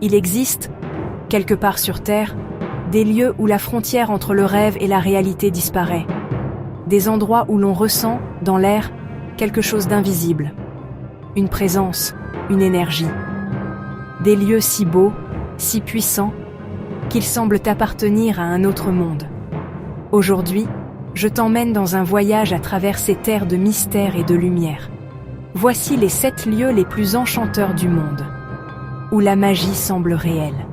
Il existe, quelque part sur Terre, des lieux où la frontière entre le rêve et la réalité disparaît. Des endroits où l'on ressent, dans l'air, quelque chose d'invisible. Une présence, une énergie. Des lieux si beaux, si puissants, qu'ils semblent appartenir à un autre monde. Aujourd'hui, je t'emmène dans un voyage à travers ces terres de mystère et de lumière. Voici les 7 lieux les plus enchanteurs du monde, où la magie semble réelle.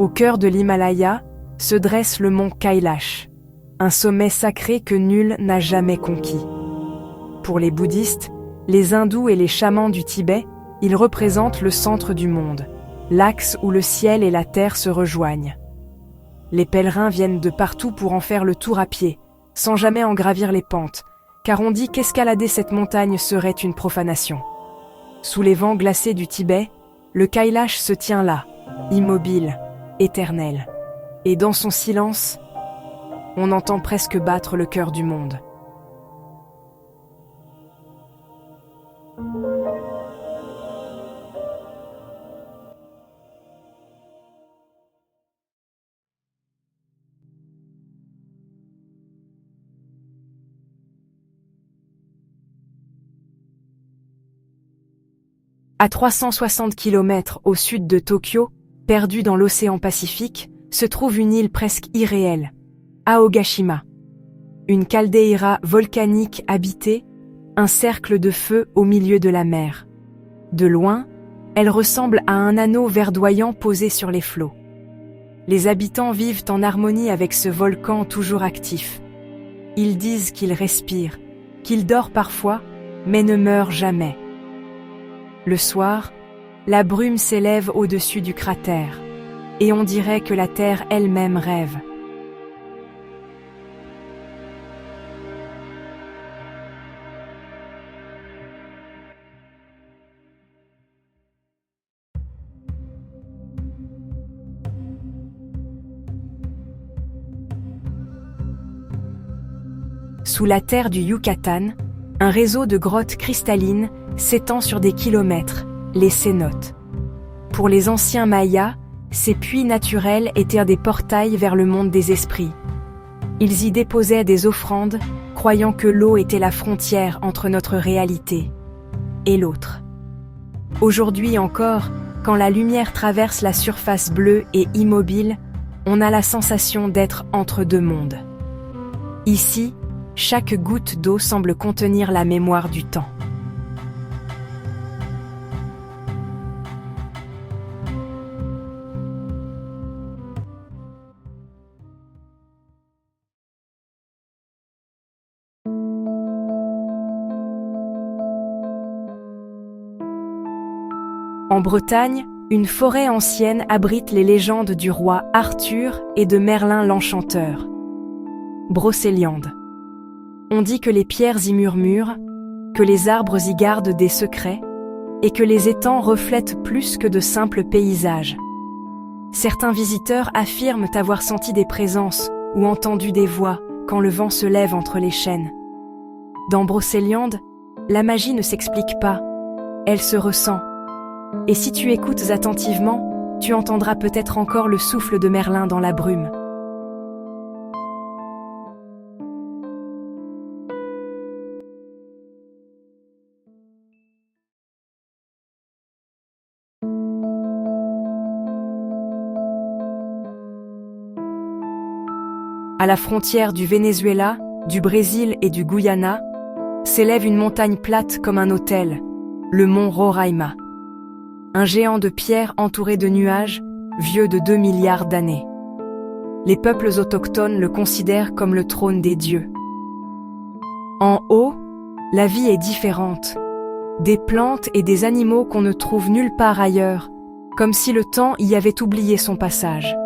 Au cœur de l'Himalaya se dresse le mont Kailash, un sommet sacré que nul n'a jamais conquis. Pour les bouddhistes, les hindous et les chamans du Tibet, il représente le centre du monde, l'axe où le ciel et la terre se rejoignent. Les pèlerins viennent de partout pour en faire le tour à pied, sans jamais en gravir les pentes, car on dit qu'escalader cette montagne serait une profanation. Sous les vents glacés du Tibet, le Kailash se tient là, immobile, éternel. Et dans son silence, on entend presque battre le cœur du monde. À 360 km au sud de Tokyo, perdue dans l'océan Pacifique, se trouve une île presque irréelle, Aogashima. Une caldeira volcanique habitée, un cercle de feu au milieu de la mer. De loin, elle ressemble à un anneau verdoyant posé sur les flots. Les habitants vivent en harmonie avec ce volcan toujours actif. Ils disent qu'il respire, qu'il dort parfois, mais ne meurt jamais. Le soir, la brume s'élève au-dessus du cratère, et on dirait que la terre elle-même rêve. Sous la terre du Yucatan, un réseau de grottes cristallines s'étend sur des kilomètres, les cénotes. Pour les anciens Mayas, ces puits naturels étaient des portails vers le monde des esprits. Ils y déposaient des offrandes, croyant que l'eau était la frontière entre notre réalité et l'autre. Aujourd'hui encore, quand la lumière traverse la surface bleue et immobile, on a la sensation d'être entre deux mondes. Ici, chaque goutte d'eau semble contenir la mémoire du temps. En Bretagne, une forêt ancienne abrite les légendes du roi Arthur et de Merlin l'Enchanteur. Brocéliande. On dit que les pierres y murmurent, que les arbres y gardent des secrets, et que les étangs reflètent plus que de simples paysages. Certains visiteurs affirment avoir senti des présences ou entendu des voix quand le vent se lève entre les chênes. Dans Brocéliande, la magie ne s'explique pas, elle se ressent. Et si tu écoutes attentivement, tu entendras peut-être encore le souffle de Merlin dans la brume. À la frontière du Venezuela, du Brésil et du Guyana, s'élève une montagne plate comme un autel, le mont Roraima. Un géant de pierre entouré de nuages, vieux de 2 milliards d'années. Les peuples autochtones le considèrent comme le trône des dieux. En haut, la vie est différente. Des plantes et des animaux qu'on ne trouve nulle part ailleurs, comme si le temps y avait oublié son passage.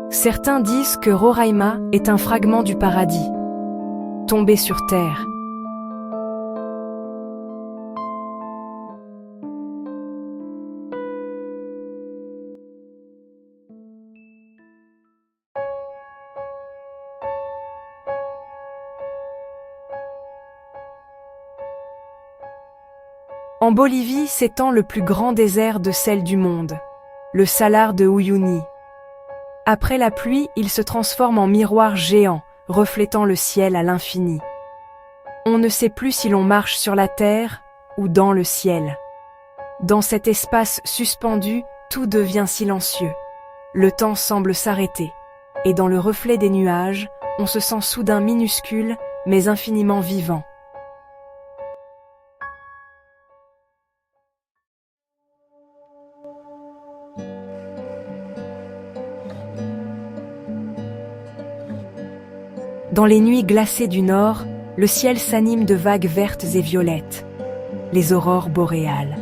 Certains disent que Roraima est un fragment du paradis, tombé sur terre. En Bolivie s'étend le plus grand désert de sel du monde, le Salar de Uyuni. Après la pluie, il se transforme en miroir géant, reflétant le ciel à l'infini. On ne sait plus si l'on marche sur la terre ou dans le ciel. Dans cet espace suspendu, tout devient silencieux. Le temps semble s'arrêter, et dans le reflet des nuages, on se sent soudain minuscule, mais infiniment vivant. Dans les nuits glacées du nord, le ciel s'anime de vagues vertes et violettes, les aurores boréales.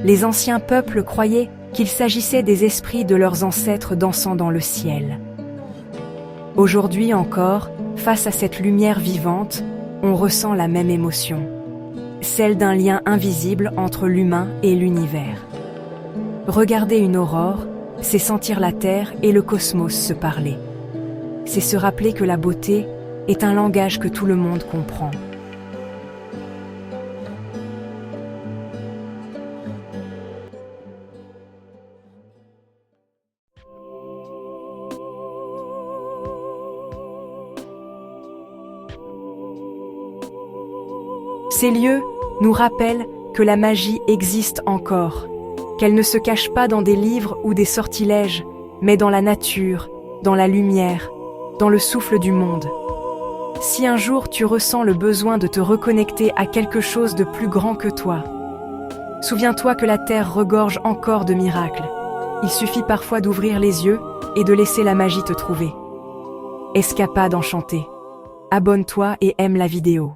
Les anciens peuples croyaient qu'il s'agissait des esprits de leurs ancêtres dansant dans le ciel. Aujourd'hui encore, face à cette lumière vivante, on ressent la même émotion, celle d'un lien invisible entre l'humain et l'univers. Regarder une aurore, c'est sentir la Terre et le cosmos se parler. C'est se rappeler que la beauté est un langage que tout le monde comprend. Ces lieux nous rappellent que la magie existe encore, qu'elle ne se cache pas dans des livres ou des sortilèges, mais dans la nature, dans la lumière, dans le souffle du monde. Si un jour tu ressens le besoin de te reconnecter à quelque chose de plus grand que toi, souviens-toi que la Terre regorge encore de miracles. Il suffit parfois d'ouvrir les yeux et de laisser la magie te trouver. Escapade enchantée. Abonne-toi et aime la vidéo.